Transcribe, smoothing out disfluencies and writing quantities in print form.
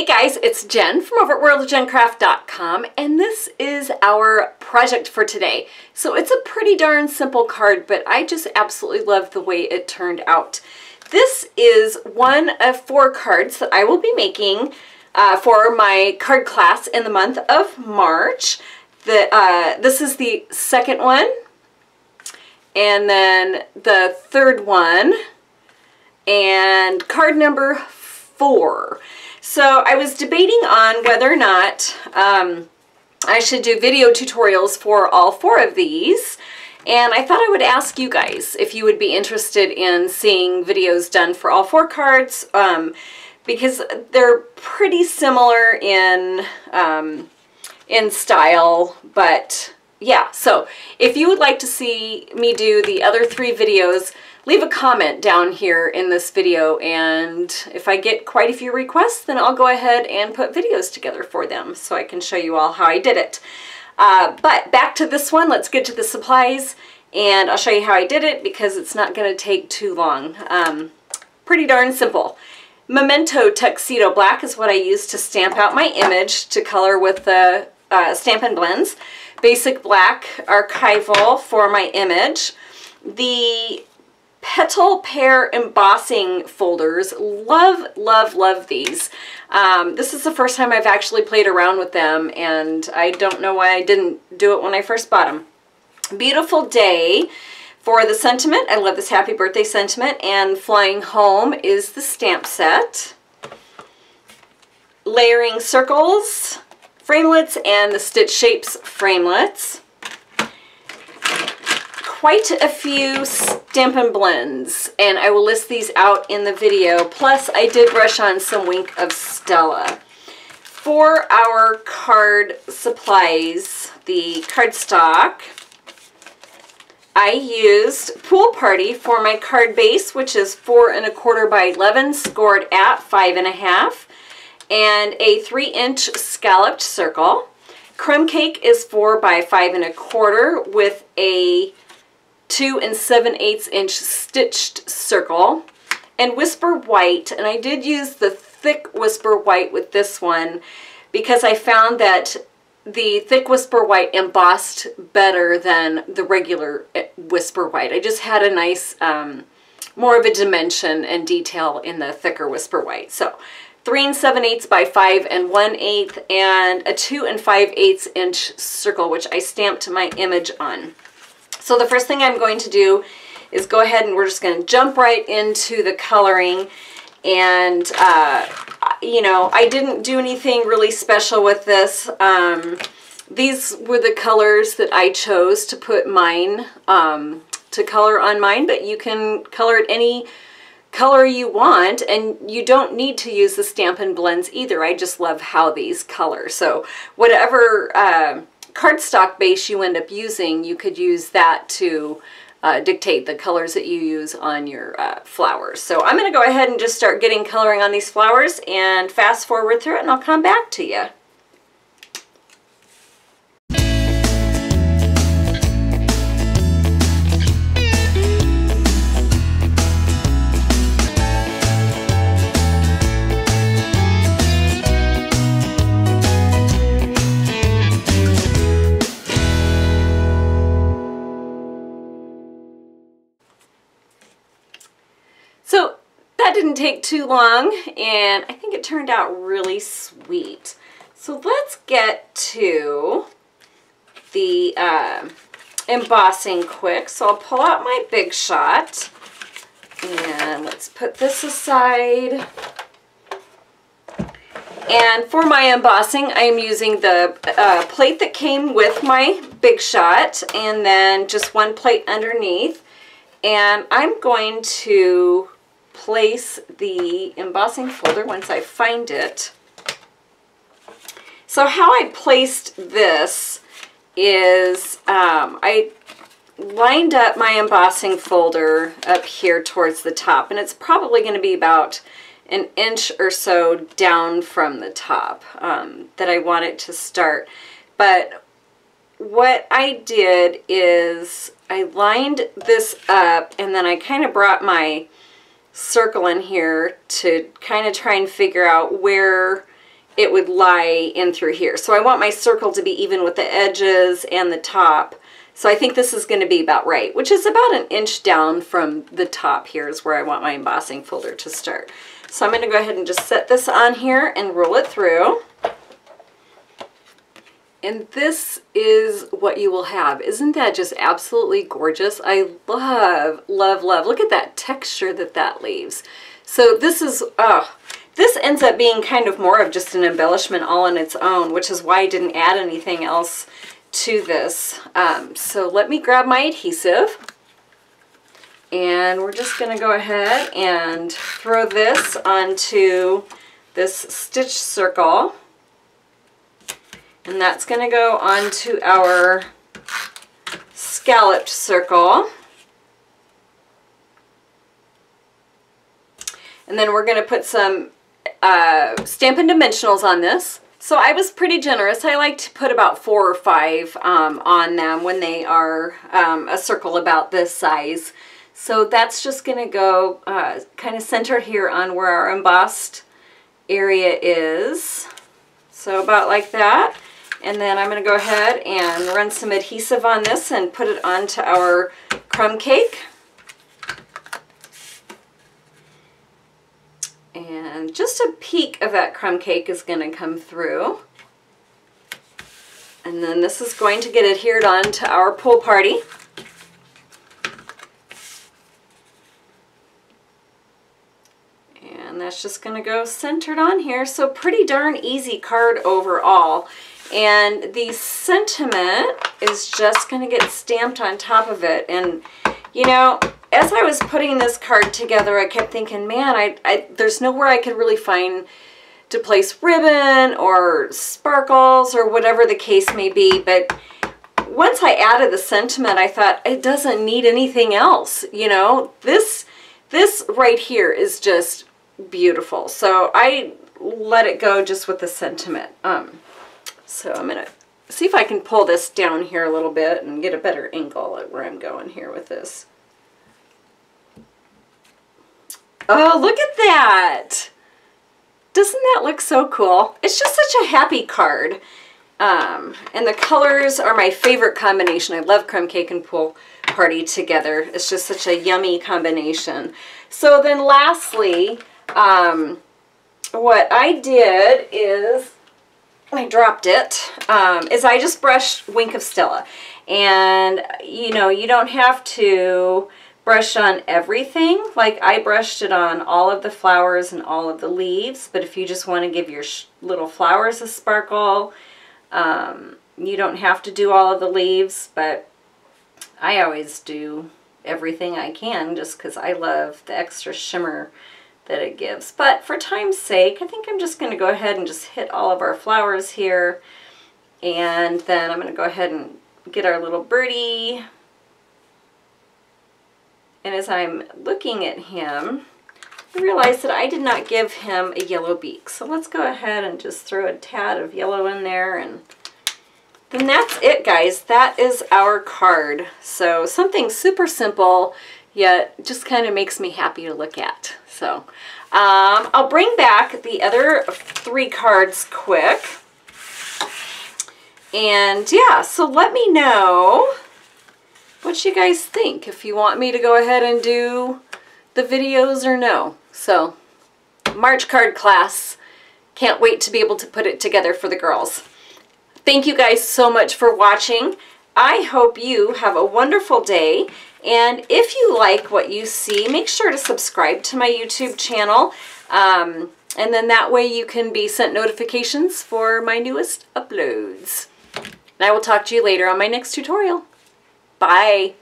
Hey guys, it's Jen from over at worldofjencraft.com, and this is our project for today. So it's a pretty darn simple card, but I just absolutely love the way it turned out. This is one of 4 cards that I will be making for my card class in the month of March. This is the second one, and then the third one, and card number 4. So I was debating on whether or not I should do video tutorials for all 4 of these, and I thought I would ask you guys if you would be interested in seeing videos done for all 4 cards, because they're pretty similar in style, but yeah. So if you would like to see me do the other 3 videos, leave a comment down here in this video, and if I get quite a few requests, then I'll go ahead and put videos together for them so I can show you all how I did it. But back to this one, let's get to the supplies, and I'll show you how I did it because it's not going to take too long. Pretty darn simple. Memento Tuxedo Black is what I used to stamp out my image to color with the Stampin Blends. Basic Black Archival for my image. The Petal Pair embossing folders. Love, love, love these. This is the first time I've actually played around with them, and I don't know why I didn't do it when I first bought them. Beautiful Day for the sentiment. I love this happy birthday sentiment. And Flying Home is the stamp set. Layering Circles framelits and the Stitch Shapes framelits. Quite a few Stampin Blends, and I will list these out in the video. Plus, I did brush on some Wink of Stella. For our card supplies, the cardstock, I used Pool Party for my card base, which is 4 1/4 by 11, scored at 5.5, and a 3-inch scalloped circle. Crumb Cake is 4 by 5 1/4 with a 2 7/8 inch stitched circle, and Whisper White, and I did use the thick Whisper White with this one because I found that the thick Whisper White embossed better than the regular Whisper White. I just had a nice, more of a dimension and detail in the thicker Whisper White. So 3 7/8 by 5 1/8, and a 2 5/8 inch circle, which I stamped my image on. So the first thing I'm going to do is go ahead and we're just going to jump right into the coloring. And, you know, I didn't do anything really special with this. These were the colors that I chose to put mine, to color on mine, but you can color it any color you want, and you don't need to use the Stampin Blends either. I just love how these color. So whatever cardstock base you end up using, you could use that to dictate the colors that you use on your flowers. So I'm going to go ahead and just start getting coloring on these flowers and fast forward through it, and I'll come back to you. So that didn't take too long, and I think it turned out really sweet. So let's get to the embossing quick. So I'll pull out my Big Shot, and let's put this aside. And for my embossing, I am using the plate that came with my Big Shot, and then just 1 plate underneath. And I'm going to place the embossing folder once I find it. So how I placed this is I lined up my embossing folder up here towards the top, and it's probably going to be about 1 inch or so down from the top that I want it to start. But what I did is I lined this up, and then I kind of brought my circle in here to kind of try and figure out where it would lie in through here. So I want my circle to be even with the edges and the top. So I think this is going to be about right, which is about an inch down from the top here is where I want my embossing folder to start. So I'm going to go ahead and just set this on here and roll it through. And this is what you will have. Isn't that just absolutely gorgeous? I love, love, love. Look at that texture that that leaves. So this is, this ends up being kind of more of just an embellishment all on its own, which is why I didn't add anything else to this. So let me grab my adhesive. And we're just going to go ahead and throw this onto this stitch circle. And that's going to go onto our scalloped circle. And then we're going to put some Stampin' Dimensionals on this. So I was pretty generous. I like to put about 4 or 5 on them when they are a circle about this size. So that's just going to go kind of centered here on where our embossed area is. So about like that. And then I'm going to go ahead and run some adhesive on this and put it onto our crumb cake. And just a peek of that crumb cake is going to come through. And then this is going to get adhered on to our pool party. And that's just going to go centered on here. So pretty darn easy card overall. And the sentiment is just going to get stamped on top of it. And, you know, as I was putting this card together, I kept thinking, man, there's nowhere I could really find to place ribbon or sparkles or whatever the case may be. But once I added the sentiment, I thought, it doesn't need anything else. You know, this right here is just beautiful. So I let it go just with the sentiment. So I'm going to see if I can pull this down here a little bit and get a better angle at where I'm going here with this. Oh, look at that! Doesn't that look so cool? It's just such a happy card. And the colors are my favorite combination. I love crumb cake and pool party together. It's just such a yummy combination. So then lastly, what I did is, I dropped it, is I just brushed Wink of Stella. And, you know, you don't have to brush on everything. Like I brushed it on all of the flowers and all of the leaves. But if you just want to give your little flowers a sparkle, you don't have to do all of the leaves. But I always do everything I can just because I love the extra shimmer that it gives. But for time's sake, I think I'm just going to go ahead and just hit all of our flowers here. And then I'm going to go ahead and get our little birdie. And as I'm looking at him, I realized that I did not give him a yellow beak. So let's go ahead and just throw a tad of yellow in there. And then that's it, guys. That is our card. So something super simple, yet just kind of makes me happy to look at. So I'll bring back the other 3 cards quick. And yeah, so let me know what you guys think, if you want me to go ahead and do the videos or no. So March card class, can't wait to be able to put it together for the girls. Thank you guys so much for watching. I hope you have a wonderful day. And if you like what you see, make sure to subscribe to my YouTube channel. And then that way you can be sent notifications for my newest uploads. And I will talk to you later on my next tutorial. Bye.